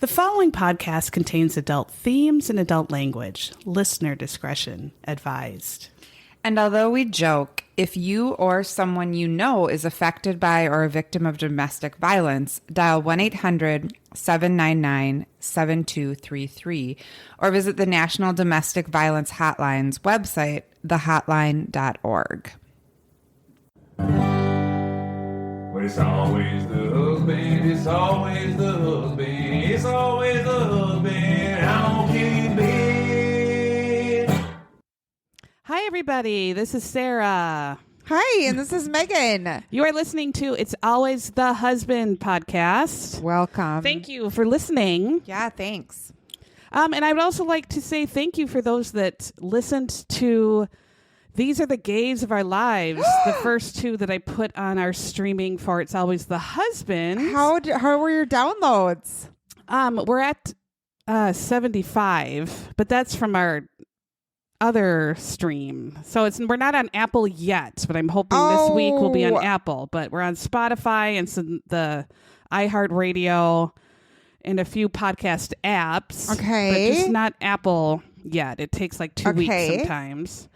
The following podcast contains adult themes and adult language. Listener discretion advised. And although we joke, if you or someone you know is affected by or a victim of domestic violence, dial 1-800-799-7233 or visit the National Domestic Violence Hotline's website, thehotline.org. But it's always the husband, it's always the husband, it's always the husband. I don't keep bed. Hi, everybody. This is Sarah. Hi, and this is Megan. You are listening to It's Always the Husband podcast. Welcome. Thank you for listening. Yeah, thanks. And I would also like to say thank you for those that listened to These Are the Gays of Our Lives, the first two that I put on our streaming for It's Always the Husband. How were your downloads? We're at 75, but that's from our other stream. So we're not on Apple yet, but I'm hoping this week we'll be on Apple. But we're on Spotify and the iHeartRadio and a few podcast apps. Okay. But just not Apple yet. It takes like 2 weeks sometimes.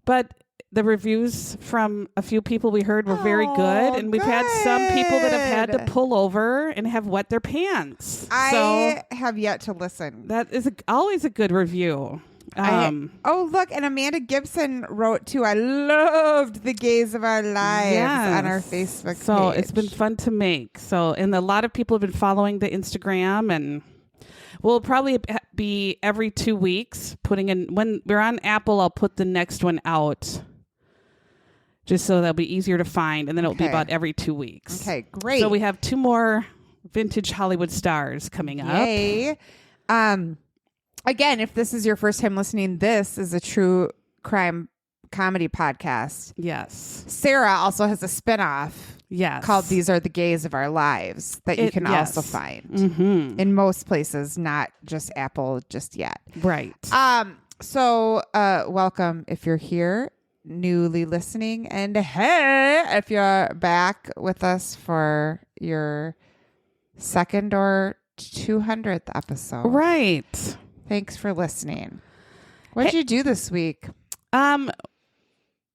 But the reviews from a few people we heard were very good. And we've had some people that have had to pull over and have wet their pants. I have yet to listen. That is always a good review. Look, and Amanda Gibson wrote too. I loved the Gays of Our Lives on our Facebook page. So it's been fun to make. And a lot of people have been following the Instagram, and we'll probably be every 2 weeks putting in. When we're on Apple, I'll put the next one out just so that'll be easier to find, and then it'll be about every 2 weeks. Okay, great. So we have 2 more vintage Hollywood stars coming up. Yay. Again, if this is your first time listening, this is a true crime comedy podcast. Yes. Sarah also has a spinoff called These Are the Gays of Our Lives that you can also find in most places, not just Apple just yet. Right. So welcome if you're here, newly listening, and hey, if you're back with us for your second or 200th episode. Right. Thanks for listening. What did you do this week? Well,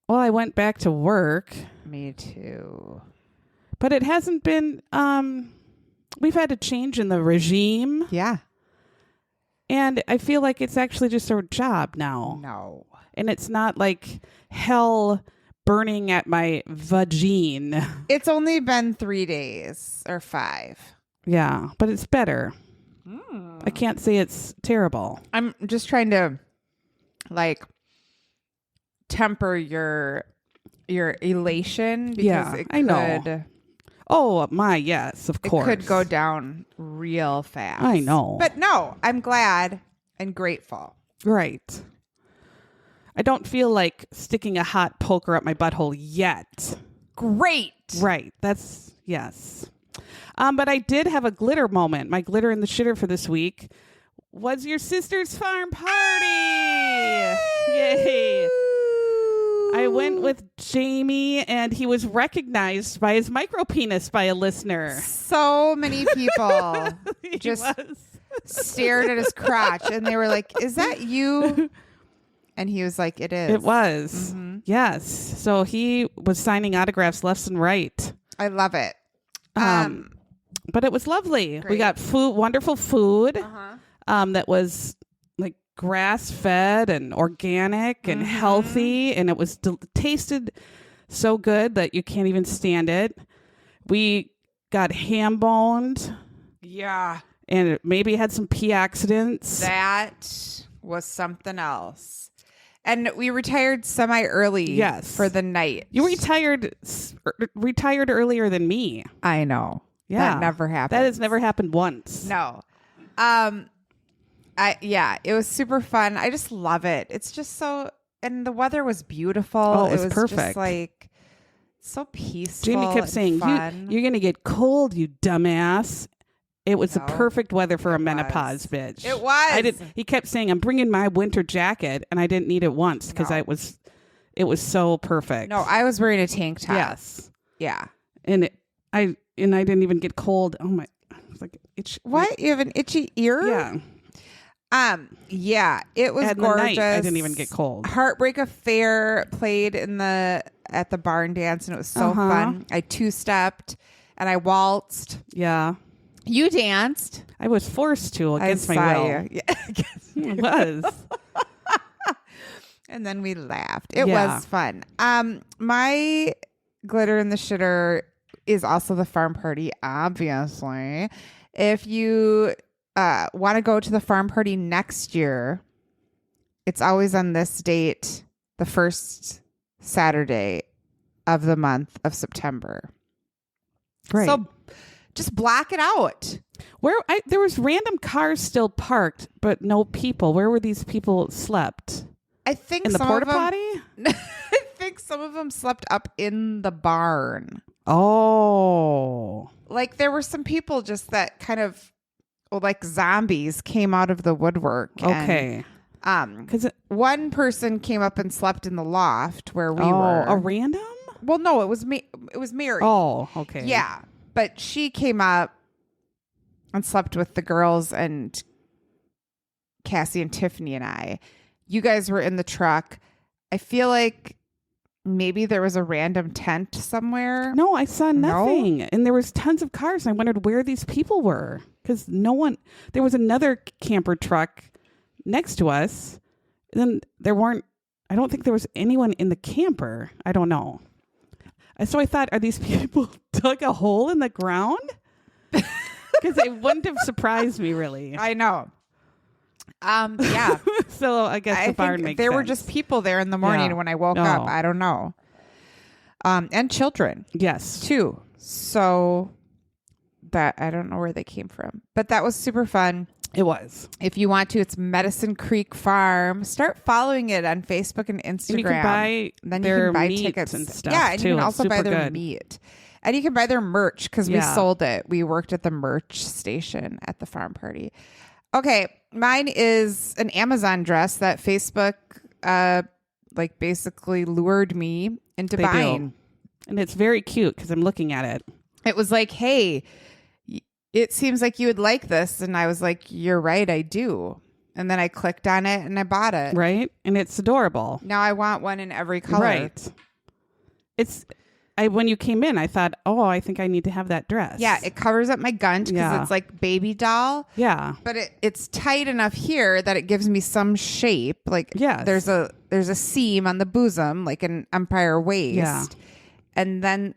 I went back to work. Me too. But it hasn't been, we've had a change in the regime. Yeah. And I feel like it's actually just a job now. No. And it's not like hell burning at my vagine. It's only been 3 days or 5. Yeah, but it's better. I can't say it's terrible. I'm just trying to temper your elation because it could, I know. Oh my, yes, of course. It could go down real fast. I know. But no, I'm glad and grateful. Right. I don't feel like sticking a hot poker up my butthole yet. Great. Right. That's yes. But I did have a glitter moment. My glitter in the shitter for this week was your sister's farm party. Yay. I went with Jamie, and he was recognized by his micro penis by a listener. So many people just stared at his crotch, and they were like, "Is that you?" And he was like, "It is." It was. Mm-hmm. Yes. So he was signing autographs left and right. I love it. But it was lovely. Great. We got wonderful food that was like grass fed and organic and healthy, and it was tasted so good that you can't even stand it. We got ham boned. Yeah. And it maybe had some pea accidents. That was something else. And we retired semi-early for the night. You retired earlier than me. I know. Yeah. That never happened. That has never happened once. No. It was super fun. I just love it. It's just so, and the weather was beautiful. Oh, it was perfect. Just like so peaceful. Jamie kept saying, you're going to get cold, you dumbass. It was the perfect weather for a menopause bitch. It was. He kept saying, I'm bringing my winter jacket, and I didn't need it once because it was so perfect. No, I was wearing a tank top. Yes. Yeah. And I didn't even get cold. Oh my It's like itch. What? You have an itchy ear? Yeah. Yeah, it was At the gorgeous. night, I didn't even get cold. Heartbreak Affair played at the barn dance, and it was so fun. I two-stepped and I waltzed. Yeah. You danced. I was forced to against I my saw will. you. Yeah, It was. and then we laughed. It Yeah. was fun. My glitter in the shitter is also the farm party, obviously. If you want to go to the farm party next year, it's always on this date, the first Saturday of the month of September. Great. So just block it out. There was random cars still parked, but no people. Where were these people slept? I think In the some porta of them, potty? I think some of them slept up in the barn. Oh. Like there were some people just that kind of like zombies came out of the woodwork. Okay. And, Because one person came up and slept in the loft where we were. a random? Well, no, it was me. It was Mary. Oh, okay. Yeah, but she came up and slept with the girls and Cassie and Tiffany and I. You guys were in the truck. I feel like maybe there was a random tent somewhere. No, I saw nothing. And there was tons of cars. And I wondered where these people were. Because there was another camper truck next to us. And then I don't think there was anyone in the camper. I don't know. So I thought, are these people dug a hole in the ground? Because it wouldn't have surprised me, really. I know. Yeah. So I guess the barn makes there were sense. just people there in the morning when I woke up. Oh. I don't know. And children Yes. too. So that I don't know where they came from, but that was super fun. It was. If you want to, it's Medicine Creek Farm. Start following it on Facebook and Instagram. And you can buy then meat tickets and stuff. Yeah, and too. you can also It's buy super their good. meat. And you can buy their merch because we Yeah. sold it. We worked at the merch station at the farm party. Okay, mine is an Amazon dress that Facebook basically lured me into They buying. do. And it's very cute because I'm looking at it. It was like, hey, it seems like you would like this. And I was like, you're right, I do. And then I clicked on it and I bought it. Right? And it's adorable. Now I want one in every color. Right. When you came in, I thought, I think I need to have that dress. Yeah, it covers up my gunch because Yeah. it's like baby doll. Yeah. But it's tight enough here that it gives me some shape. Like Yes. there's a seam on the bosom, like an empire waist. Yeah. And then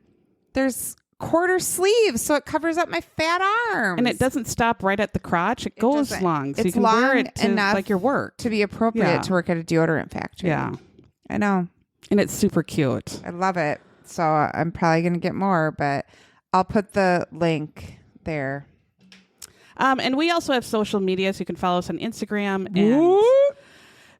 there's quarter sleeves, so it covers up my fat arms. And it doesn't stop right at the crotch. It goes doesn't. long. So It's you can wear long it to enough like your work. to be appropriate Yeah. to work at a deodorant factory. Yeah. I know. And it's super cute. I love it. So I'm probably going to get more, but I'll put the link there. And we also have social media, so you can follow us on Instagram and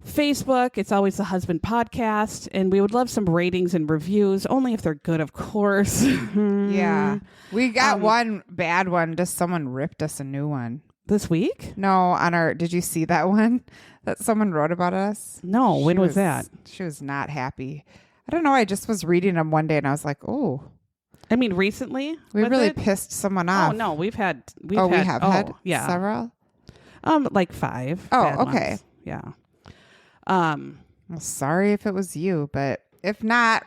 Facebook. It's always the Husband Podcast. And we would love some ratings and reviews, only if they're good, of course. Yeah. We got one bad one. Just someone ripped us a new one. This week? No, did you see that one that someone wrote about us? No, when was that? She was not happy. I don't know. I just was reading them one day and I was like, oh, I mean, recently? we was really it? pissed someone off. Oh, no, we have had yeah. several. Like 5. Oh, bad okay. ones. Yeah. Well, sorry if it was you, but if not,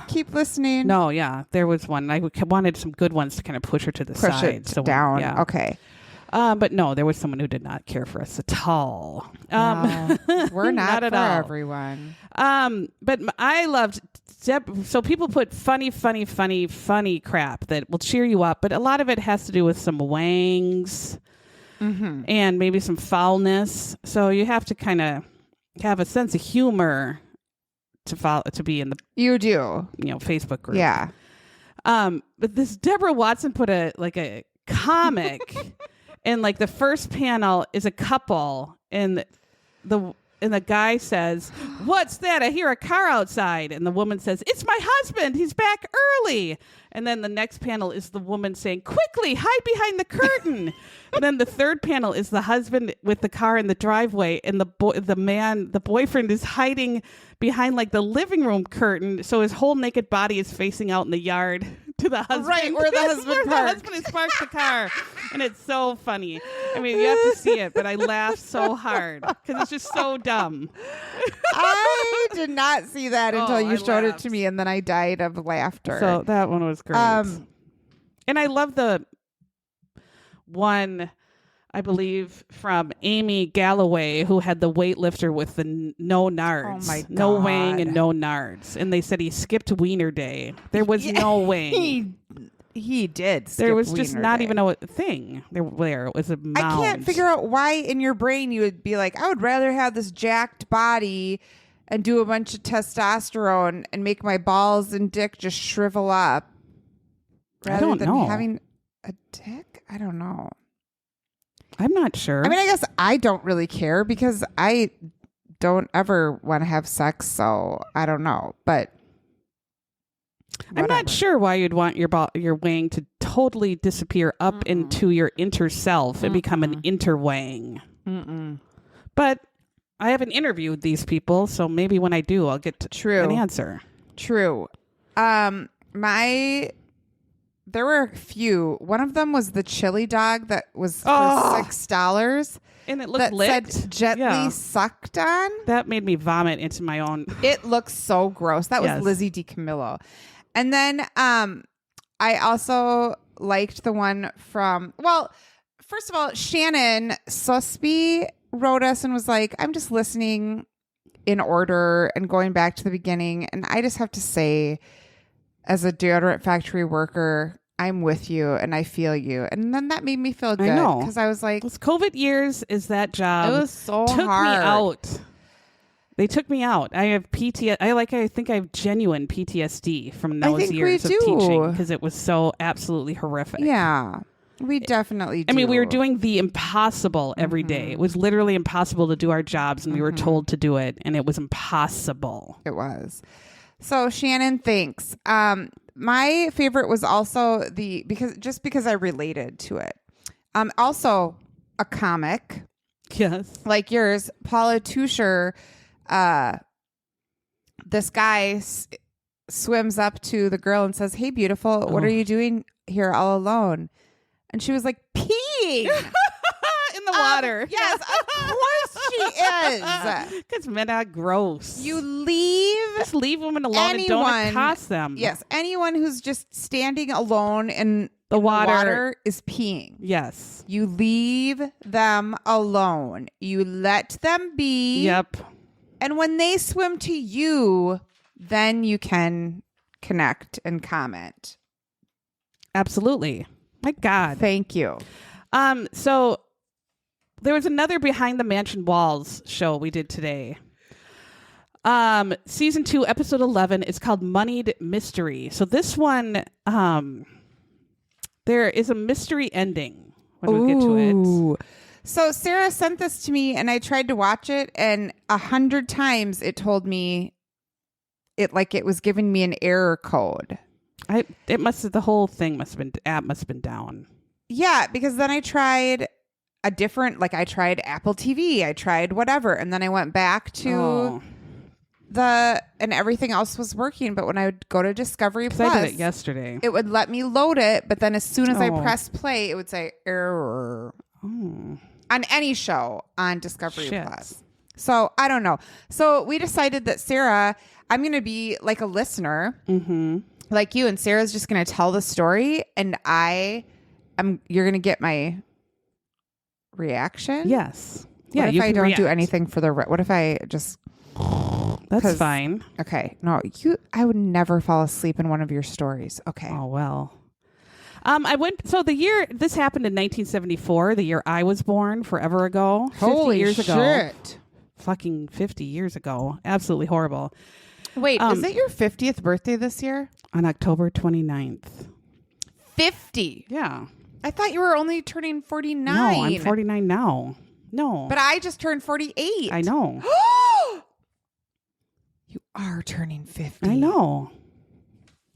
keep listening. No, yeah, there was one. I wanted some good ones to kind of push her to the Push side. it down. Yeah. Okay. But no, there was someone who did not care for us at all. Wow. We're not, Not at for all. everyone. But I loved so people put funny crap that will cheer you up, but a lot of it has to do with some wangs and maybe some foulness. So you have to kind of have a sense of humor to be in the You do. Facebook group. Yeah. But this Deborah Watson put a comic and like the first panel is a couple and the guy says, "What's that? I hear a car outside." And the woman says, "It's my husband. He's back early." And then the next panel is the woman saying, "Quickly, hide behind the curtain." And then the third panel is the husband with the car in the driveway, and the boyfriend is hiding behind like the living room curtain, so his whole naked body is facing out in the yard to the husband. Right, where the husband where parked. the husband has parked the car. And it's so funny. I mean, you have to see it, but I laughed so hard because it's just so dumb. I did not see that until you I showed it laughed. to me, and then I died of laughter. So that one was great. And I love the one, I believe, from Amy Galloway, who had the weightlifter with the no nards. Oh, my No God. weighing and no nards. And they said he skipped Wiener Day. There was no weighing. He did. There was just Wiener not Day. even a thing. There was a mound. I can't figure out why in your brain you would be like, I would rather have this jacked body and do a bunch of testosterone and make my balls and dick just shrivel up rather don't than know. having a dick. I don't know. I'm not sure. I mean, I guess I don't really care because I don't ever want to have sex, so I don't know. But I'm not sure why you'd want your wang to totally disappear up into your inner self and become an interwang. But I haven't interviewed these people, so maybe when I do, I'll get an answer. True. There were a few. One of them was the chili dog that was for $6. And it looked That licked. said gently sucked on. That made me vomit into my own. It looks so gross. That was Yes. Lizzie DiCamillo. And then I also liked the one from, well, first of all, Shannon Susby wrote us and was like, I'm just listening in order and going back to the beginning. And I just have to say, as a deodorant factory worker, I'm with you and I feel you. And then that made me feel good. I know. Because I was like, Those COVID years is that job. it was so took hard. me out. They took me out. I have PTSD. I think I have genuine PTSD from those years of teaching because it was so absolutely horrific. Yeah, we definitely do. I mean, we were doing the impossible every day. It was literally impossible to do our jobs, and we were told to do it, and it was impossible. It was. So Shannon, thanks. My favorite was also because I related to it. Also a comic Yes. like yours, Paula Tusher. This guy swims up to the girl and says, "Hey, beautiful, what are you doing here all alone?" And she was like, "Peeing." In the water. Yes, of course she is. Because men are gross. You leave just leave women alone and don't accost them. Yes, anyone who's just standing alone in The water is peeing. Yes. You leave them alone. You let them be. Yep. And when they swim to you, then you can connect and comment. Absolutely. My God. Thank you. So there was another Behind the Mansion Walls show we did today. Season 2, episode 11 is called Moneyed Mystery. So this one, there is a mystery ending when we get to it. So Sarah sent this to me and I tried to watch it, and 100 times it told me it was giving me an error code. The whole thing app must have been down. Yeah, because then I tried a different, I tried Apple TV, I tried whatever, and then I went back to and everything else was working. But when I would go to Discovery Plus, I did it yesterday. It would let me load it, but then as soon as I press play, it would say error on any show on Discovery Plus. So I don't know. So we decided that Sarah, I'm going to be like a listener, like you, and Sarah's just going to tell the story, and you're going to get my reaction. Yes. Yeah. What if I don't react. do anything for the? What if I just? That's fine. Okay. No, I would never fall asleep in one of your stories. Okay. Oh well. So the year this happened in 1974, the year I was born, forever ago. 50 years ago. Fucking 50 years ago. Absolutely horrible. Wait, is it your 50th birthday this year? On October 29th. 50. Yeah. I thought you were only turning 49. No, I'm 49 now. No. But I just turned 48. I know. You are turning 50. I know.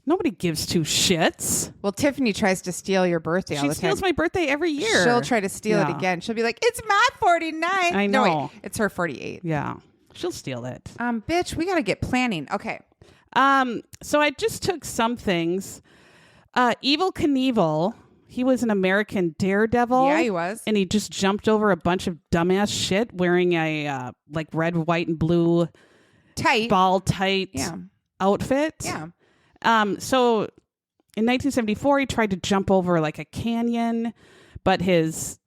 Nobody gives two shits. Well, Tiffany tries to steal your birthday all the time. She steals my birthday every year. She'll try to steal it again. She'll be like, it's my 49. I know. No, wait, it's her 48. Yeah. She'll steal it. Bitch, we got to get planning. Okay. So I just took some things. Evil Knievel, he was an American daredevil. Yeah, he was. And he just jumped over a bunch of dumbass shit wearing a like red, white, and blue Tight. ball tight outfit. Yeah. So in 1974, he tried to jump over like a canyon, but his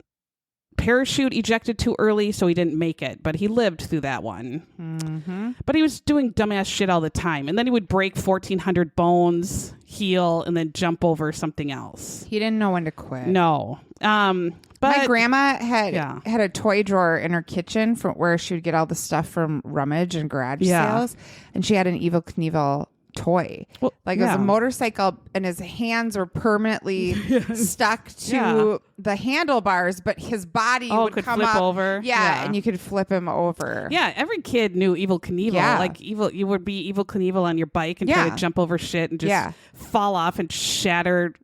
parachute ejected too early, so he didn't make it. But he lived through that one. Mm-hmm. But he was doing dumbass shit all the time. And then he would break 1,400 bones, heal, and then jump over something else. He didn't know when to quit. No. But my grandma had a toy drawer in her kitchen from where she would get all the stuff from rummage and garage sales, and she had an Evil Knievel toy. Well, it was a motorcycle, and his hands were permanently stuck to the handlebars, but his body would could come flip up over. Yeah, and you could flip him over. Yeah, every kid knew Evil Knievel. Yeah. Like you would be Evil Knievel on your bike and try to jump over shit and just fall off and shatter,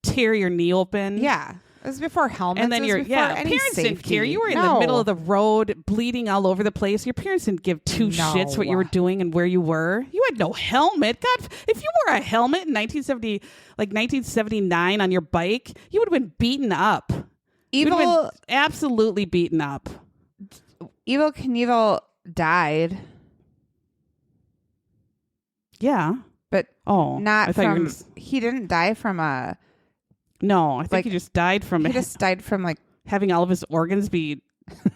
tear your knee open. Yeah. It was before helmets. And then your parents didn't care. You were in the middle of the road, bleeding all over the place. Your parents didn't give two shits what you were doing and where you were. You had no helmet. God, if you wore a helmet in 1979 on your bike, you would have been beaten up. Absolutely beaten up. Evil Knievel died. Yeah, but not from. He didn't die from a. No, I think he just died from. He just died from like having all of his organs be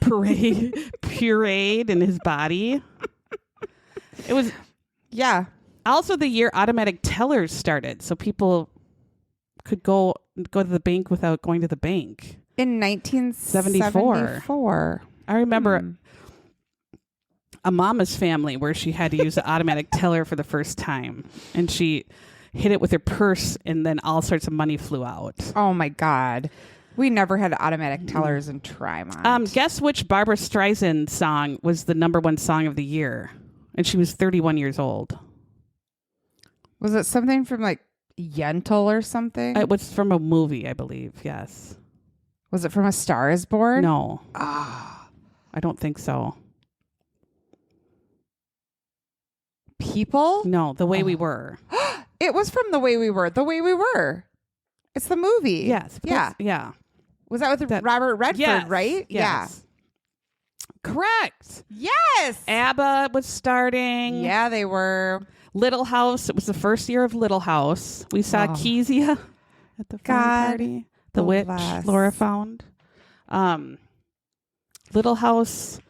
pureed in his body. It was also the year automatic tellers started, so people could go to the bank without going to the bank. In 1974. I remember a mama's family where she had to use the automatic teller for the first time, and she hit it with her purse, and then all sorts of money flew out. Oh my God. We never had automatic tellers in Tremont. Guess which Barbra Streisand song was the #1 song of the year? And she was 31 years old. Was it something from like Yentl or something? It was from a movie, I believe. Yes. Was it from A Star Is Born? No. I don't think so. People? No, The Way We Were. It was from The Way We Were. The Way We Were. It's the movie. Yes. Yeah. Was that with Robert Redford, right? Yes. Yeah. Correct. Yes. ABBA was starting. Yeah, they were. Little House. It was the first year of Little House. We saw Kezia at the party. The witch Laura found. Little House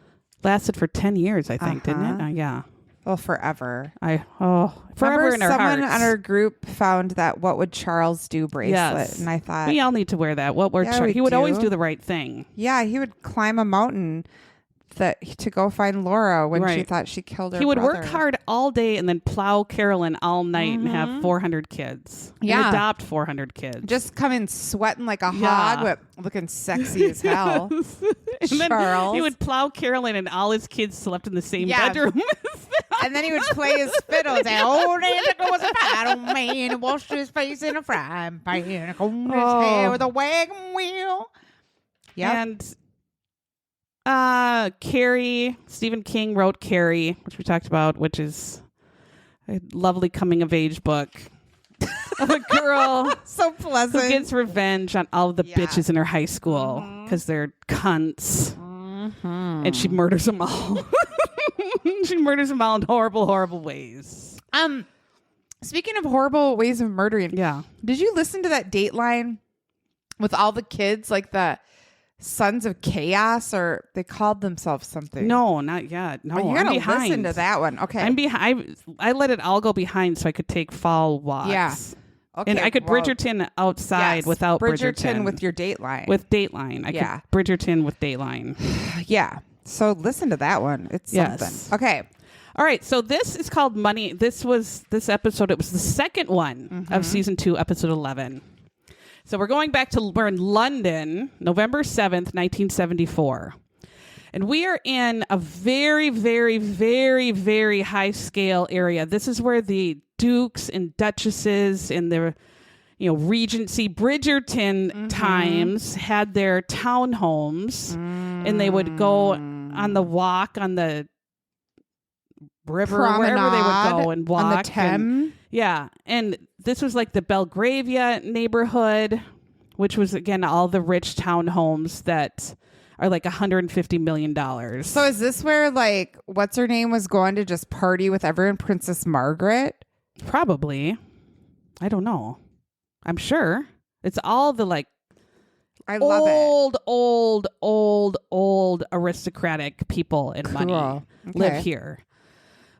lasted for 10 years, I think, didn't it? Yeah. Well, forever. Forever in our someone hearts. on our group found that "What Would Charles Do" bracelet, Yes. and I thought we all need to wear that. He would always do the right thing. Yeah, he would climb a mountain to go find Laura when she thought she killed her. He would brother. work hard all day and then plow Carolyn all night and have 400 kids. Yeah. And adopt 400 kids. Just come in sweating like a hog, but looking sexy as hell. And Charles. then he would plow Carolyn and all his kids slept in the same bedroom. And then he would play his fiddle and say, "Oh, there goes a fat old man who washed his face in a frying pan and combed his hair with a wagon wheel." Yeah. And Carrie, Stephen King wrote Carrie, which we talked about, which is a lovely coming of age book of a girl so pleasant who gets revenge on all of the bitches in her high school because they're cunts. And she murders them all. She murders them all in horrible, horrible ways. Speaking of horrible ways of murdering, did you listen to that Dateline with all the kids, like the Sons of Chaos, or they called themselves something? No, not yet. No, you gotta listen to that one. Okay, I'm behind. I let it all go behind so I could take fall walks. Yeah. Okay, and I could Bridgerton outside without Bridgerton. With your Dateline. With Dateline. I could Bridgerton with Dateline. Yeah. So listen to that one. It's something. Okay. All right. So this is called Money. This episode. It was the second one of season 2, episode 11. So we're in London, November 7th, 1974. And we are in a very, very, very, very high scale area. This is where the dukes and duchesses and the Regency Bridgerton times had their townhomes, and they would go on the walk on the river, wherever they would go and walk. on the Thames. Yeah. And this was like the Belgravia neighborhood, which was, again, all the rich townhomes that are like $150 million. So is this where, like, what's her name was going to just party with everyone? Princess Margaret? Probably. I don't know. I'm sure. It's all the, like, I love old aristocratic people and money live here.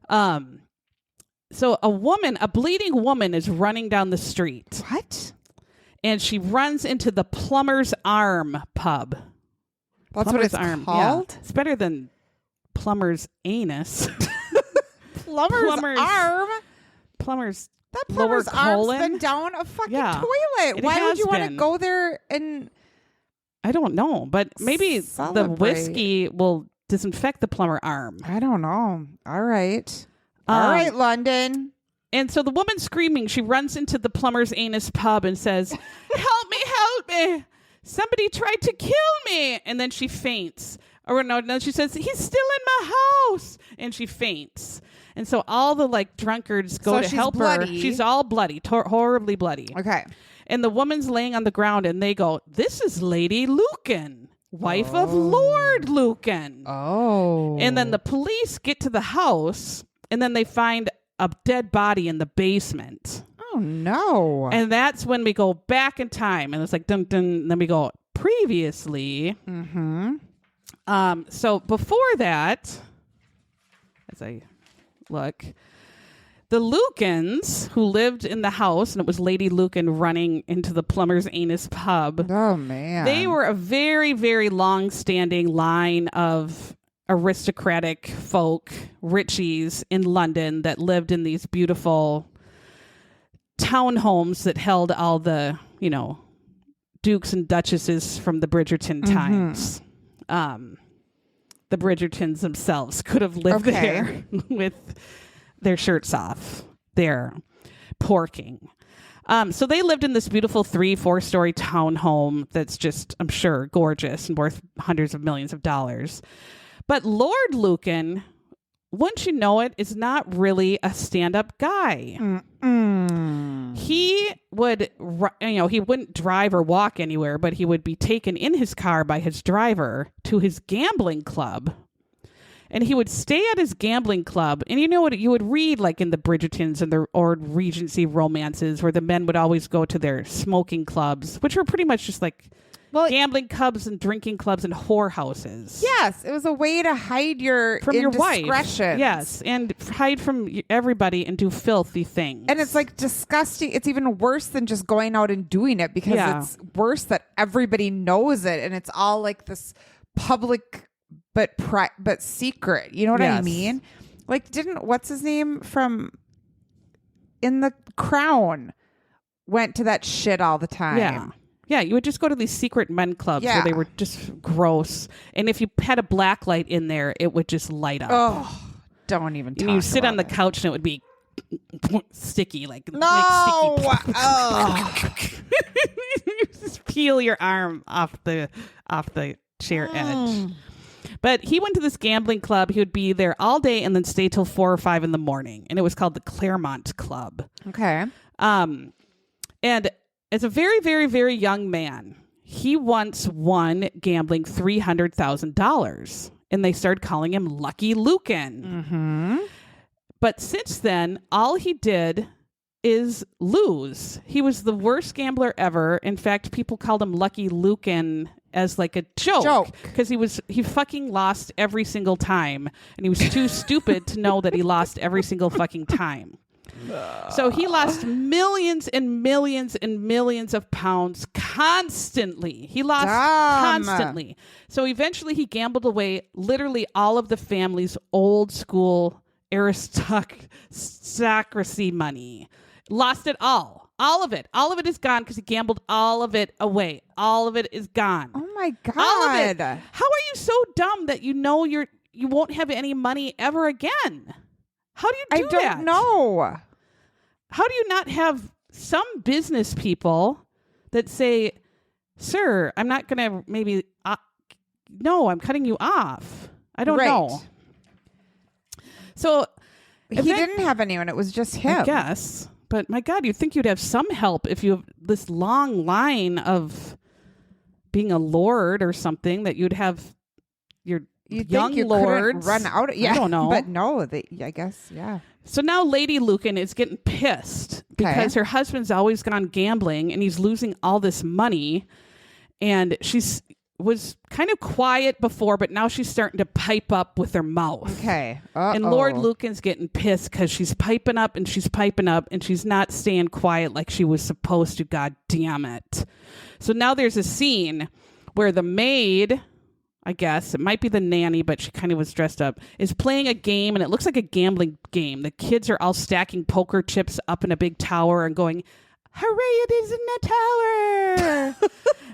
So a bleeding woman is running down the street. What? And she runs into the Plumber's Arm pub. That's Plumber's what it's Arm. called? Yeah. It's better than Plumber's Anus. Plumber's Arm? Plumber's That lower Plumber's Arm's colon. been down a fucking Yeah. toilet. Why would you want to go there and... I don't know, but maybe the Celebrate. whiskey will disinfect the Plumber Arm. I don't know. All right. All right, London. And so the woman screaming, she runs into the Plumber's Anus pub and says, help me. Somebody tried to kill me. And then she faints. Or no, she says, he's still in my house. And she faints. And so all the like drunkards go to help her. She's all bloody, horribly bloody. Okay. And the woman's laying on the ground and they go, this is Lady Lucan, wife of Lord Lucan. Oh. And then the police get to the house and then they find a dead body in the basement. Oh, no. And that's when we go back in time. And it's like, dun, dun. And then we go, previously. Mm-hmm. So before that, as I look, the Lucans who lived in the house, and it was Lady Lucan running into the Plumber's Anus pub. Oh, man. They were a very, very long-standing line of aristocratic folk, richies in London that lived in these beautiful townhomes that held all the, dukes and duchesses from the Bridgerton times. The Bridgertons themselves could have lived there with their shirts off. They're porking. So they lived in this beautiful 3-4 story townhome that's just, I'm sure, gorgeous and worth hundreds of millions of dollars. But Lord Lucan, once you know it, is not really a stand-up guy. He would, he wouldn't drive or walk anywhere, but he would be taken in his car by his driver to his gambling club. And he would stay at his gambling club. And you know what? You would read like in the Bridgertons and or Regency romances where the men would always go to their smoking clubs, which were pretty much just like gambling clubs and drinking clubs and whorehouses. Yes, it was a way to hide from your wife. Yes, and hide from everybody and do filthy things. And it's like disgusting. It's even worse than just going out and doing it because it's worse that everybody knows it and it's all like this public but secret. You know what I mean? Like what's his name from in The Crown went to that shit all the time. Yeah. Yeah, you would just go to these secret men clubs where they were just gross. And if you had a black light in there, it would just light up. Oh, don't even talk And you sit on the it. couch and it would be sticky, like sticky. Oh. You just peel your arm off the chair edge. But he went to this gambling club. He would be there all day and then stay till 4 or 5 in the morning. And it was called the Claremont Club. Okay. And as a very, very, very young man, he once won gambling $300,000. And they started calling him Lucky Lucan. Mm-hmm. But since then, all he did is lose. He was the worst gambler ever. In fact, people called him Lucky Lucan as like a joke because he fucking lost every single time, and he was too stupid to know that he lost every single fucking time. So he lost millions and millions and millions of pounds constantly. He lost constantly. So eventually he gambled away literally all of the family's old school aristocracy money. Lost it all. All of it. All of it is gone because he gambled all of it away. All of it is gone. Oh my God. All of it. How are you so dumb that you know you won't have any money ever again? How do you do that? I don't know. How do you not have some business people that say, sir, I'm not going to maybe, no, I'm cutting you off. I don't know. So He didn't have anyone. It was just him. I guess. But my God, you'd think you'd have some help if you have this long line of being a lord or something, that you'd have your young lords run out. Yeah, I don't know. But no, I guess, yeah. So now Lady Lucan is getting pissed because her husband's always gone gambling and he's losing all this money. And was kind of quiet before, but now she's starting to pipe up with her mouth. Okay. And Lord Lucan's getting pissed because she's piping up and she's not staying quiet like she was supposed to. God damn it. So now there's a scene where the maid, I guess, it might be the nanny, but she kind of was dressed up, is playing a game, and it looks like a gambling game. The kids are all stacking poker chips up in a big tower and going, hooray, it is in the tower.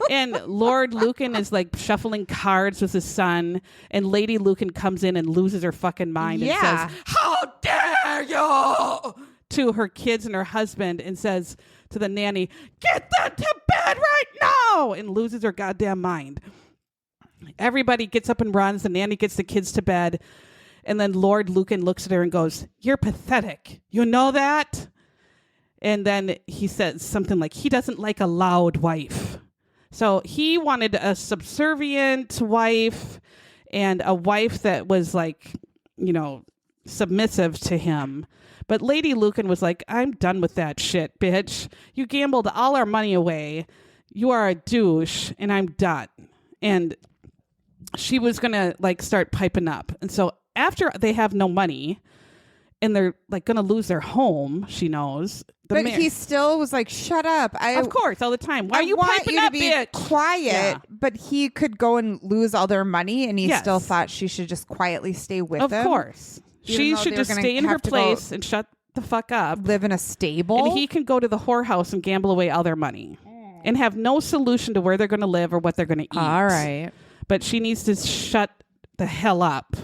And Lord Lucan is like shuffling cards with his son, and Lady Lucan comes in and loses her fucking mind and says, how dare you, to her kids and her husband, and says to the nanny, get them to bed right now, and loses her goddamn mind. Everybody gets up and runs. The nanny gets the kids to bed, and then Lord Lucan looks at her and goes, you're pathetic. You know that? And then he says something like, he doesn't like a loud wife. So he wanted a subservient wife and a wife that was like, submissive to him. But Lady Lucan was like, I'm done with that shit, bitch. You gambled all our money away. You are a douche, and I'm done. And she was going to like start piping up. And so after they have no money and they're like going to lose their home, she knows. But he still was like, shut up. Of course, all the time. Why are you piping up, bitch? Quiet. Yeah. But he could go and lose all their money, and he Yes. still thought she should just quietly stay with him. Of course. She should just stay in her place and shut the fuck up. Live in a stable. And he can go to the whorehouse and gamble away all their money and have no solution to where they're going to live or what they're going to eat. All right. But she needs to shut the hell up.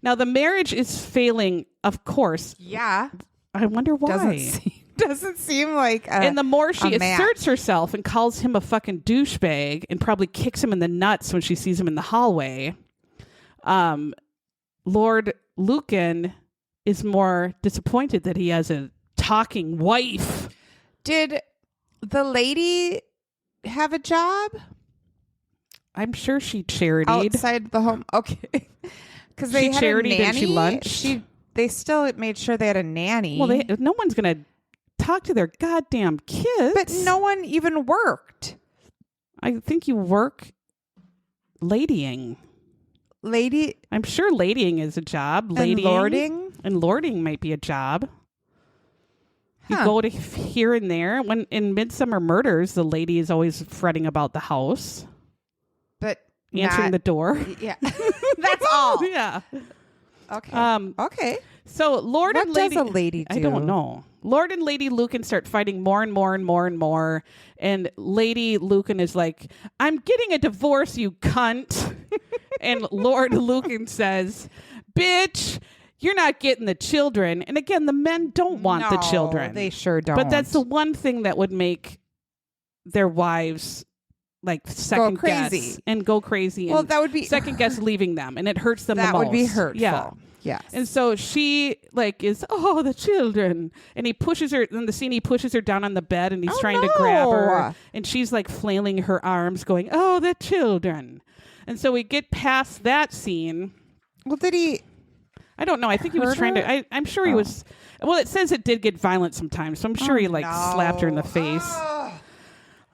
Now, the marriage is failing, of course. Yeah. I wonder why. Doesn't seem like and the more she asserts herself and calls him a fucking douchebag and probably kicks him in the nuts when she sees him in the hallway, Lord Lucan is more disappointed that he has a talking wife. Did the lady have a job? I'm sure she charitied. Outside the home. Okay. Because they had a nanny. And she lunched. They still made sure they had a nanny. Well, no one's going to talk to their goddamn kids. But no one even worked. I think you work ladying. I'm sure ladying is a job. And lording? And lording might be a job. You go to here and there. When in Midsummer Murders, the lady is always fretting about the house. But answering the door. Yeah. That's all. Yeah. Okay. Okay. So Lord and Lady... What does a lady do? I don't know. Lord and Lady Lucan start fighting more and more and more and more. And Lady Lucan is like, I'm getting a divorce, you cunt. And Lord Lucan says, bitch, you're not getting the children. And again, the men don't want the children. They sure don't. But that's the one thing that would make their wives like second guess and go crazy. Well, and that would be second guess leaving them, and it hurts them the most. That would be hurtful. Yeah. Yes. And so she like is, the children. And he pushes her in the scene. He pushes her down on the bed and he's trying to grab her. And she's like flailing her arms going, oh, the children. And so we get past that scene. Well, did he? I don't know. I think he was trying to. I'm sure he was. Well, it says it did get violent sometimes. So I'm sure he slapped her in the face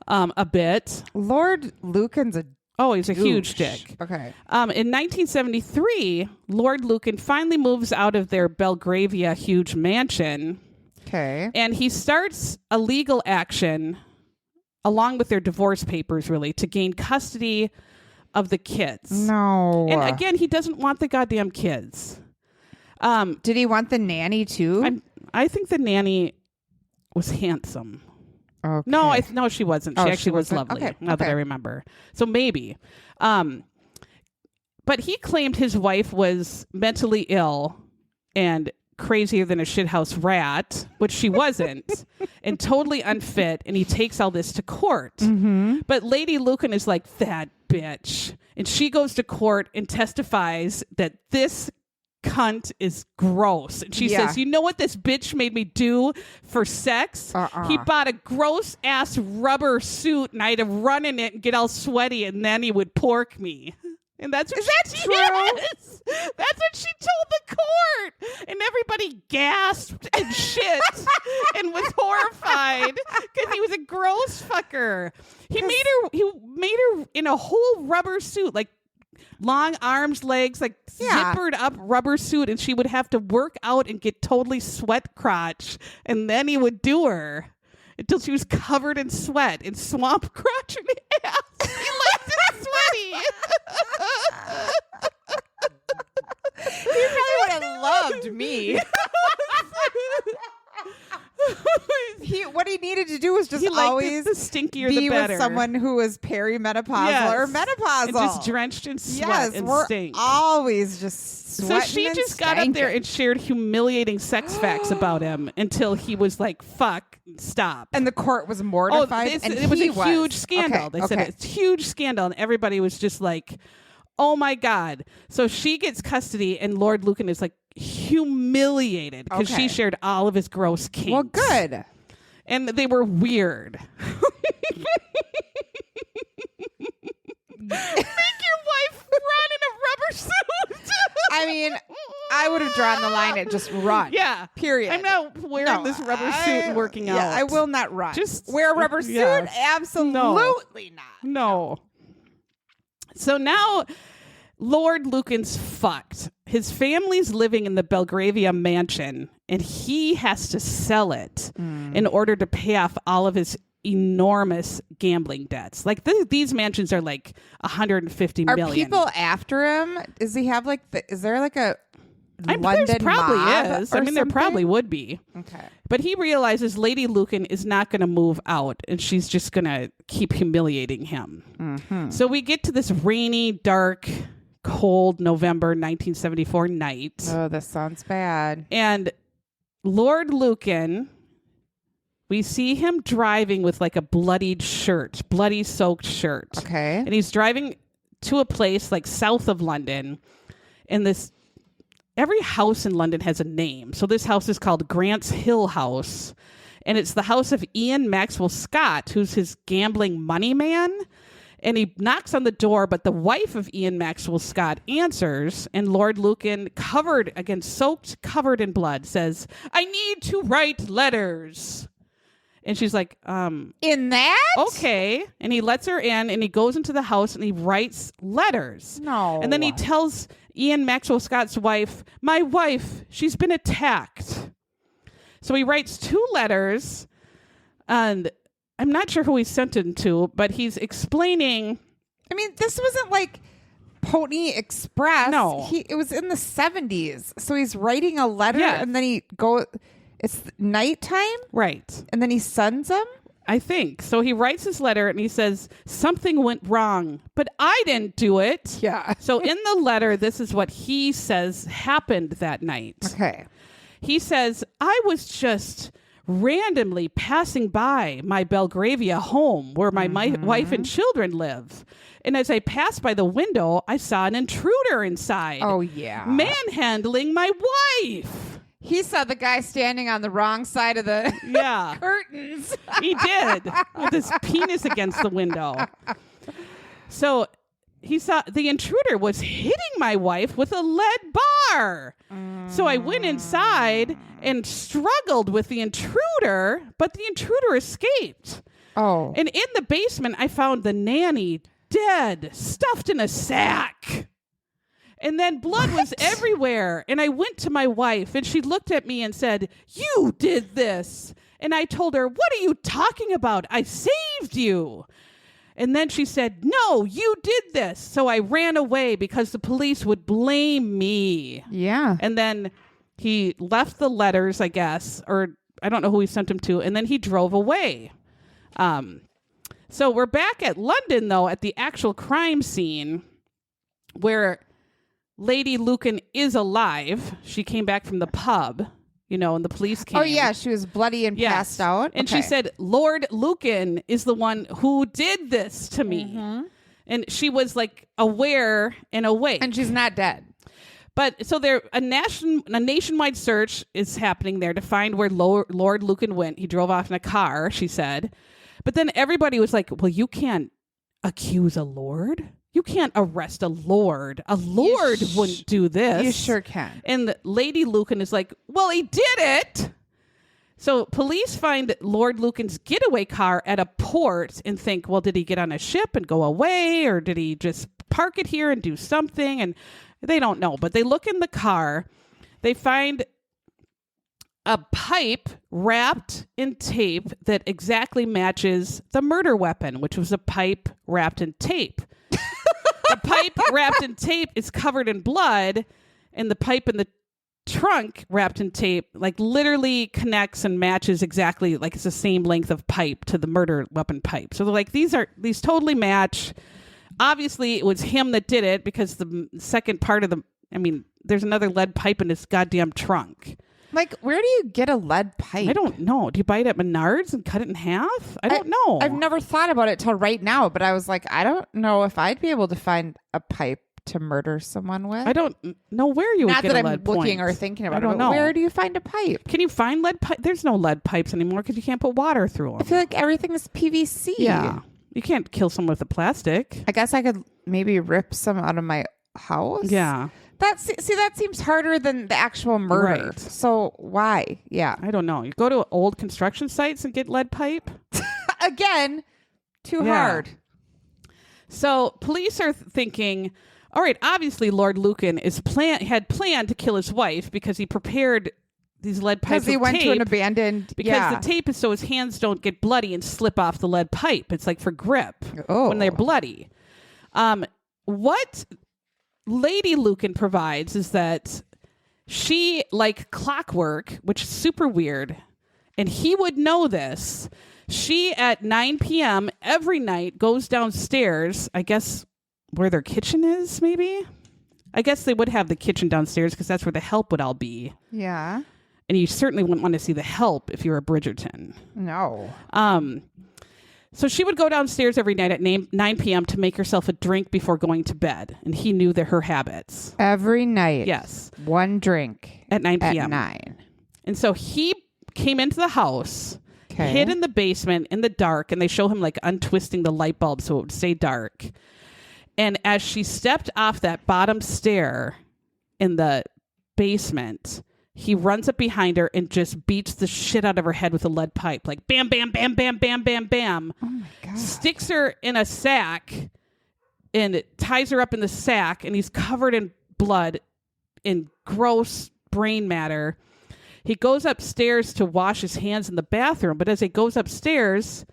a bit. Lord Lucan's he's a huge dick. Okay. In 1973, Lord Lucan finally moves out of their Belgravia huge mansion. Okay. And he starts a legal action along with their divorce papers, really, to gain custody of the kids. No. And again, he doesn't want the goddamn kids. Did he want the nanny too? I think the nanny was handsome. Okay. No, she wasn't. She actually was lovely. Okay. Now that I remember. So maybe. But he claimed his wife was mentally ill and crazier than a shithouse rat, which she wasn't, and totally unfit. And he takes all this to court. Mm-hmm. But Lady Lucan is like, that bitch. And she goes to court and testifies that this cunt is gross. And she Yeah. says, you know what this bitch made me do for sex? He bought a gross ass rubber suit and I had to run in it and get all sweaty and then he would pork me. And that's what Is that true? Yes. That's what she told the court. And everybody gasped and shit and was horrified because he was a gross fucker. He made her in a whole rubber suit, like long arms, legs, like zippered up rubber suit, and she would have to work out and get totally sweat crotch, and then he would do her until she was covered in sweat and swamp crotch and ass. He liked it sweaty. He probably would have loved me. What he needed to do was just always the stinkier be the better. with someone who was perimenopausal or menopausal. And just drenched in sweat and we're stink. always just sweating. So she and just got up there and shared humiliating sex facts about him until he was like, fuck, stop. And the court was mortified. And it was a huge scandal. They said it's a huge scandal. And everybody was just like, oh my God. So she gets custody and Lord Lucan is like humiliated because she shared all of his gross kinks. Well, good. And they were weird. Make your wife run in a rubber suit. I mean, I would have drawn the line at just run. Yeah. Period. I'm not wearing this rubber suit and working out. Yeah, I will not run. Just wear a rubber suit? Absolutely not. No. So now Lord Lucan's fucked. His family's living in the Belgravia mansion, and he has to sell it in order to pay off all of his enormous gambling debts. Like these mansions are like 150 million. Are people after him? Does he have is there like a London there probably mob is. or I mean, there something? probably would be. Okay. But he realizes Lady Lucan is not going to move out, and she's just going to keep humiliating him. Mm-hmm. So we get to this rainy, dark, cold November 1974 night. Oh, this sounds bad. And Lord Lucan, we see him driving with like a bloody soaked shirt. Okay. And he's driving to a place like south of London. And every house in London has a name. So this house is called Grant's Hill House. And it's the house of Ian Maxwell Scott, who's his gambling money man. And he knocks on the door, but the wife of Ian Maxwell Scott answers, and Lord Lucan, covered in blood, says, I need to write letters. And she's like, in that? Okay. And he lets her in, and he goes into the house, and he writes letters. No. And then he tells Ian Maxwell Scott's wife, my wife, she's been attacked. So he writes 2 letters, and I'm not sure who he sent it to, but he's explaining. I mean, this wasn't like Pony Express. No. It was in the 70s. So he's writing a letter and then it's nighttime? Right. And then he sends them? I think. So he writes his letter and he says, something went wrong, but I didn't do it. Yeah. So in the letter, this is what he says happened that night. Okay. He says, I was just randomly passing by my Belgravia home where my wife and children live. And as I passed by the window, I saw an intruder inside. Oh, yeah. Manhandling my wife. He saw the guy standing on the wrong side of the curtains. He did, with his penis against the window. So he saw the intruder was hitting my wife with a lead bar. So I went inside and struggled with the intruder, but the intruder escaped. Oh. And in the basement, I found the nanny dead, stuffed in a sack. And then blood was everywhere. And I went to my wife, and she looked at me and said, you did this. And I told her, what are you talking about? I saved you. And then she said, no, you did this. So I ran away because the police would blame me. Yeah. And then he left the letters, I guess, or I don't know who he sent them to. And then he drove away. So we're back at London, though, at the actual crime scene where Lady Lucan is alive. She came back from the pub, and the police came. Oh, yeah. She was bloody and passed out. And she said, Lord Lucan is the one who did this to me. Mm-hmm. And she was like aware and awake. And she's not dead. But so there, a nationwide search is happening there to find where Lord Lucan went. He drove off in a car, she said. But then everybody was like, well, you can't accuse a lord. You can't arrest a lord. A lord wouldn't do this. You sure can. And Lady Lucan is like, well, he did it. So police find Lord Lucan's getaway car at a port and think, well, did he get on a ship and go away? Or did he just park it here and do something? And they don't know. But they look in the car. They find a pipe wrapped in tape that exactly matches the murder weapon, which was a pipe wrapped in tape. The pipe wrapped in tape is covered in blood, and the pipe in the trunk wrapped in tape like literally connects and matches exactly, like it's the same length of pipe to the murder weapon pipe. So they're like, these totally match. Obviously, it was him that did it because the second part of there's another lead pipe in his goddamn trunk. Like, where do you get a lead pipe? I don't know. Do you buy it at Menards and cut it in half? I don't know. I've never thought about it till right now, but I was like, I don't know if I'd be able to find a pipe to murder someone with. I don't know where you would Not get that a I'm lead looking point. or thinking about I don't it, know. but where do you find a pipe? Can you find lead pipe? There's no lead pipes anymore because you can't put water through them. I feel like everything is PVC. Yeah. You can't kill someone with a plastic. I guess I could maybe rip some out of my house. Yeah. That seems harder than the actual murder. Right. So why? Yeah. I don't know. You go to old construction sites and get lead pipe. Again, too Yeah. hard. So police are thinking, all right, obviously Lord Lucan had planned to kill his wife because he prepared these lead pipes Because he with went tape to an abandoned. because the tape is so his hands don't get bloody and slip off the lead pipe. It's like for grip when they're bloody. What Lady Lucan provides is that she, like clockwork, which is super weird, and he would know this, she at 9 p.m. every night goes downstairs, I guess where their kitchen is, maybe? I guess they would have the kitchen downstairs because that's where the help would all be. Yeah. And you certainly wouldn't want to see the help if you're a Bridgerton. No. So she would go downstairs every night at 9 p.m. to make herself a drink before going to bed. And he knew her habits. Every night. Yes. One drink. At 9 p.m. At 9. And so he came into the house, Okay. hid in the basement in the dark, and they show him like untwisting the light bulb so it would stay dark. And as she stepped off that bottom stair in the basement, he runs up behind her and just beats the shit out of her head with a lead pipe. Like bam, bam, bam, bam, bam, bam, bam. Oh my God. Sticks her in a sack and ties her up in the sack, and he's covered in blood and gross brain matter. He goes upstairs to wash his hands in the bathroom, but as he goes upstairs,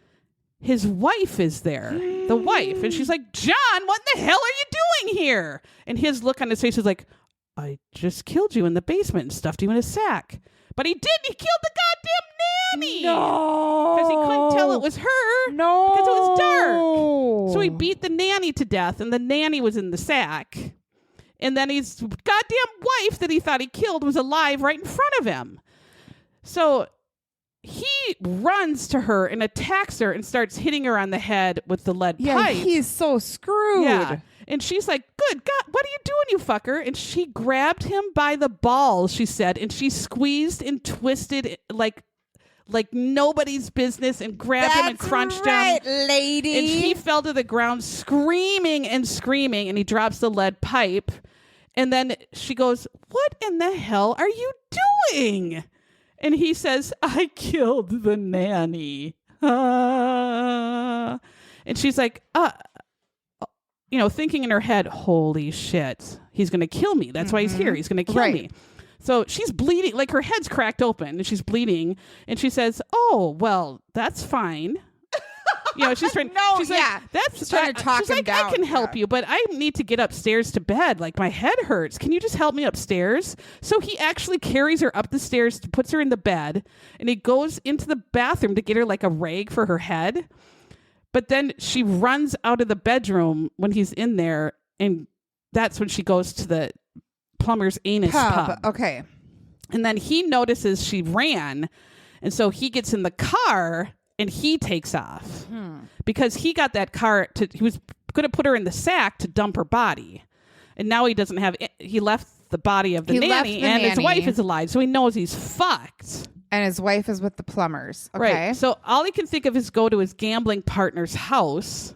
his wife is there, the wife. And she's like, John, what the hell are you doing here? And his look on his face is like, I just killed you in the basement and stuffed you in a sack. But he didn't. He killed the goddamn nanny. No. Because he couldn't tell it was her. No. Because it was dark. So he beat the nanny to death, and the nanny was in the sack. And then his goddamn wife that he thought he killed was alive right in front of him. So he runs to her and attacks her and starts hitting her on the head with the lead pipe. He's so screwed. Yeah. And she's like, good God, what are you doing, you fucker? And she grabbed him by the balls, she said, and she squeezed and twisted like nobody's business and grabbed him and crunched him. Lady. And he fell to the ground screaming, and he drops the lead pipe. And then she goes, what in the hell are you doing? And he says, I killed the nanny. And she's like, thinking in her head, holy shit, he's going to kill me. That's why he's here. He's going to kill me. So she's bleeding, like her head's cracked open and she's bleeding. And she says, oh, well, that's fine. She's trying. No, she's yeah. like, that's She's trying to talk she's him like, down. I can help you, but I need to get upstairs to bed. Like my head hurts. Can you just help me upstairs? So he actually carries her up the stairs, puts her in the bed, and he goes into the bathroom to get her like a rag for her head. But then she runs out of the bedroom when he's in there, and that's when she goes to the plumber's anus pub. Okay. And then he notices she ran, and so he gets in the car and he takes off because he got that car he was going to put her in the sack to dump her body. And now he doesn't have it. He left the body of the He left nanny, the and his nanny. wife is alive, so he knows he's fucked. And his wife is with the plumbers. Okay. Right. So all he can think of is go to his gambling partner's house.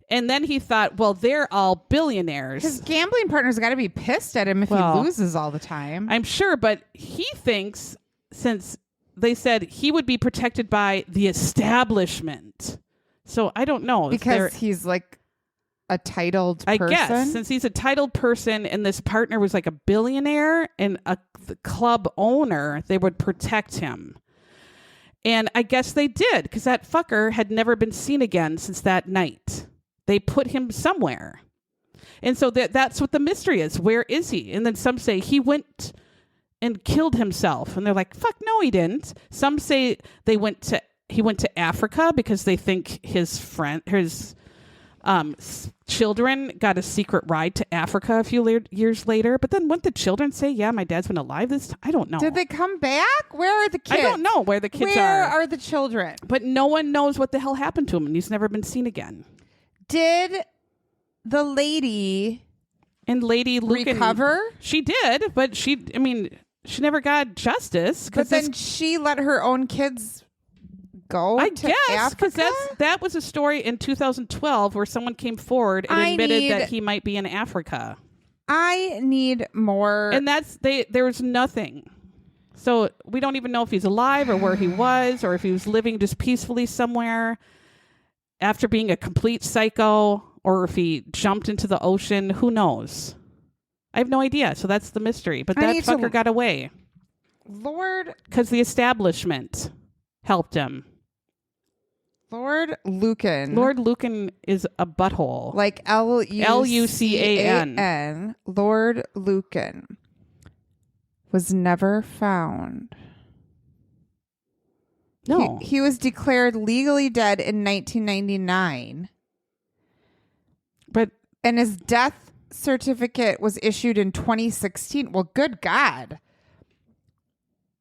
And then he thought, well, they're all billionaires. His gambling partner's got to be pissed at him if he loses all the time. I'm sure, but he thinks, since they said he would be protected by the establishment. So I don't know. Because he's like a titled person? I guess, since he's a titled person and this partner was like a billionaire and the club owner, they would protect him. And I guess they did, because that fucker had never been seen again since that night. They put him somewhere. And so that's what the mystery is. Where is he? And then some say he went and killed himself. And they're like, fuck no, he didn't. Some say he went to Africa because they think his children got a secret ride to Africa a few years later. But then wouldn't the children say, yeah, my dad's been alive this time? I don't know. Did they come back? Where are the kids? I don't know where the kids Where are the children? But no one knows what the hell happened to him, and he's never been seen again. Did the lady and Lady Lucan recover? She did, but she never got justice. But then she let her own kids go I to guess, because Africa? that was a story in 2012 where someone came forward and admitted that he might be in Africa. I need more. And there was nothing. So we don't even know if he's alive or where he was or if he was living just peacefully somewhere after being a complete psycho, or if he jumped into the ocean. Who knows? I have no idea. So that's the mystery. But that fucker got away. Lord. Because the establishment helped him. Lord Lucan. Lord Lucan is a butthole. Like Lucan. Lord Lucan was never found. No. He was declared legally dead in 1999. And his death certificate was issued in 2016. Well, good God.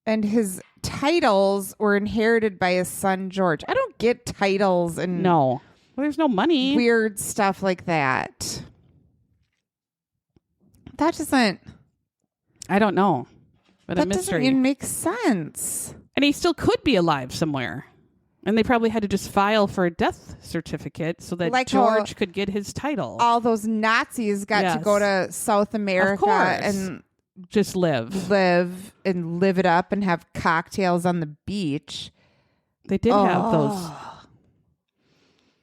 And his titles were inherited by his son, George. I don't get titles and no. Well, there's no money. Weird stuff like that. That doesn't... I don't know. But a mystery. That doesn't even make sense. And he still could be alive somewhere. And they probably had to just file for a death certificate so that George could get his title. All those Nazis got to go to South America and just live and live it up and have cocktails on the beach. They did have those.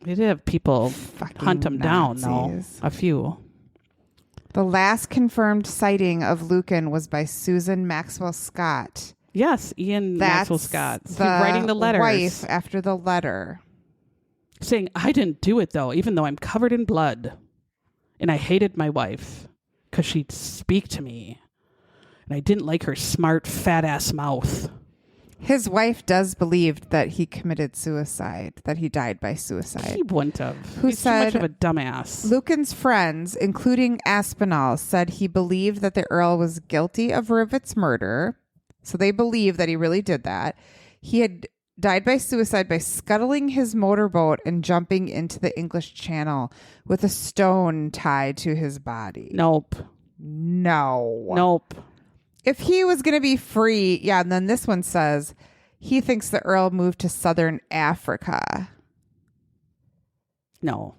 They did have people hunt them down, though. A few. The last confirmed sighting of Lucan was by Susan Maxwell Scott. Yes, Ian Maxwell Scott. He's writing the letters. Wife after the letter. Saying, I didn't do it, though, even though I'm covered in blood. And I hated my wife because she'd speak to me. And I didn't like her smart, fat-ass mouth. His wife does believe that he committed suicide, that he died by suicide. He wouldn't have. He's too much of a dumbass. Lucan's friends, including Aspinall, said he believed that the Earl was guilty of Rivet's murder. So they believe that he really did that. He had died by suicide by scuttling his motorboat and jumping into the English Channel with a stone tied to his body. Nope. If he was going to be free, yeah, and then this one says he thinks the Earl moved to southern Africa. No.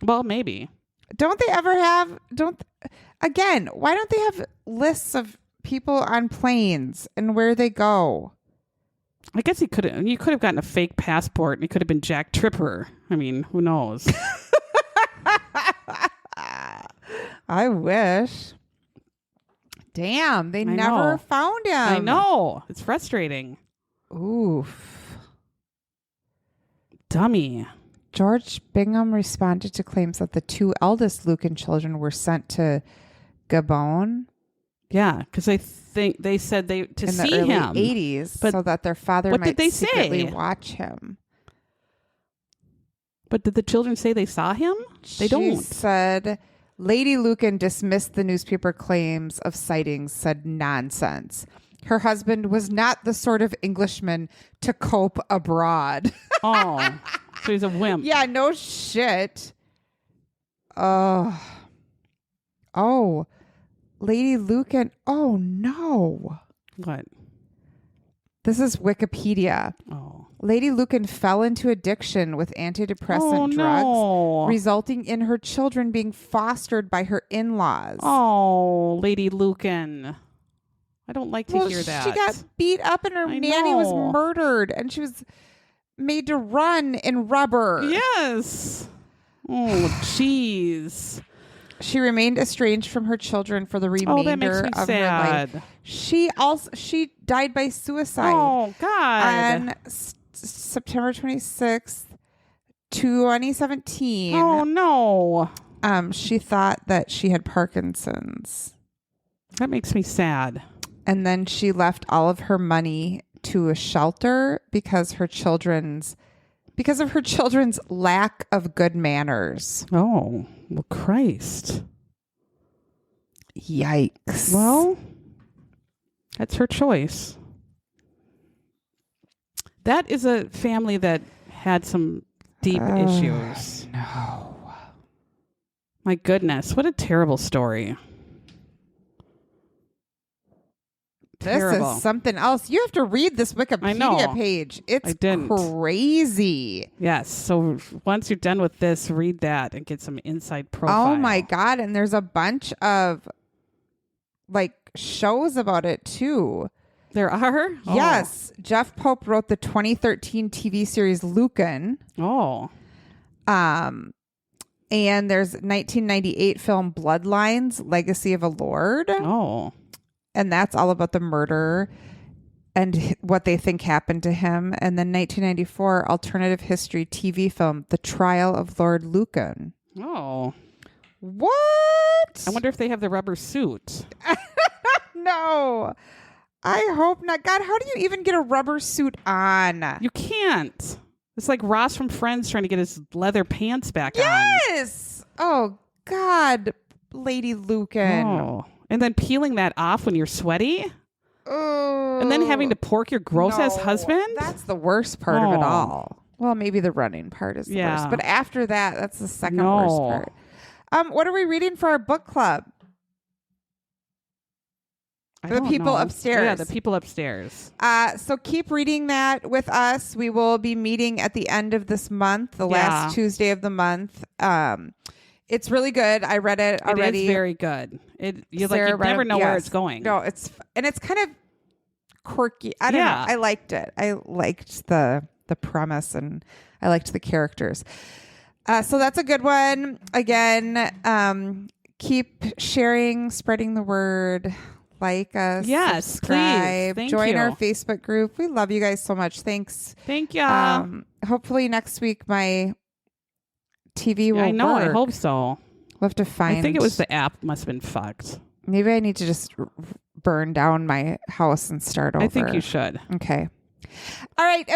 Well, maybe. Don't they ever have, why don't they have lists of people on planes and where they go? I guess you could have gotten a fake passport and he could have been Jack Tripper. I mean, who knows? I wish. Damn, they never found him. I know. It's frustrating. Oof. Dummy. George Bingham responded to claims that the two eldest Lucan children were sent to Gabon. Yeah, because I think they said to see him in the early 80s, so that their father might secretly watch him. But did the children say they saw him? They don't. She said Lady Lucan dismissed the newspaper claims of sightings, said nonsense. Her husband was not the sort of Englishman to cope abroad. Oh, so he's a wimp. Yeah, no shit. Lady Lucan. Oh, no. What? This is Wikipedia. Oh. Lady Lucan fell into addiction with antidepressant drugs, no. resulting in her children being fostered by her in-laws. Oh, Lady Lucan. I don't like to hear that. She got beat up and her nanny was murdered, and she was made to run in rubber. Yes. Oh, jeez. She remained estranged from her children for the remainder of her life. She died by suicide. Oh, God. On September 26th, 2017. Oh, no. She thought that she had Parkinson's. That makes me sad. And then she left all of her money to a shelter because of her children's lack of good manners. Oh, well, Christ. Yikes. Well, that's her choice. That is a family that had some deep issues. No. My goodness, what a terrible story. This is something else. You have to read this Wikipedia page. It's crazy. Yes. So once you're done with this, read that and get some inside profile. Oh my God. And there's a bunch of shows about it too. There are? Yes. Jeff Pope wrote the 2013 TV series Lucan. Oh. And there's 1998 film Bloodlines, Legacy of a Lord. Oh. And that's all about the murder and what they think happened to him. And then 1994 alternative history TV film, The Trial of Lord Lucan. Oh. What? I wonder if they have the rubber suit. No. I hope not. God, how do you even get a rubber suit on? You can't. It's like Ross from Friends trying to get his leather pants back on. Yes. Oh, God, Lady Lucan. Oh. And then peeling that off when you're sweaty? Oh. And then having to pork your gross-ass husband? That's the worst part of it all. Well, maybe the running part is the worst. But after that, that's the second worst part. What are we reading for our book club? For the people upstairs. Yeah, the people upstairs. So keep reading that with us. We will be meeting at the end of this month, the last Tuesday of the month. It's really good. I read it already. It is very good. You never know where it's going. No, it's kind of quirky. I don't know. I liked it. I liked the premise and I liked the characters. So that's a good one. Again, keep sharing, spreading the word. Like us. Yes, subscribe, please. Join our Facebook group. We love you guys so much. Thanks. Thank you. Hopefully next week my TV will work. I know. I hope so. We'll have to find. I think it was the app must have been fucked. Maybe I need to just burn down my house and start over. I think you should. Okay. All right. Bye.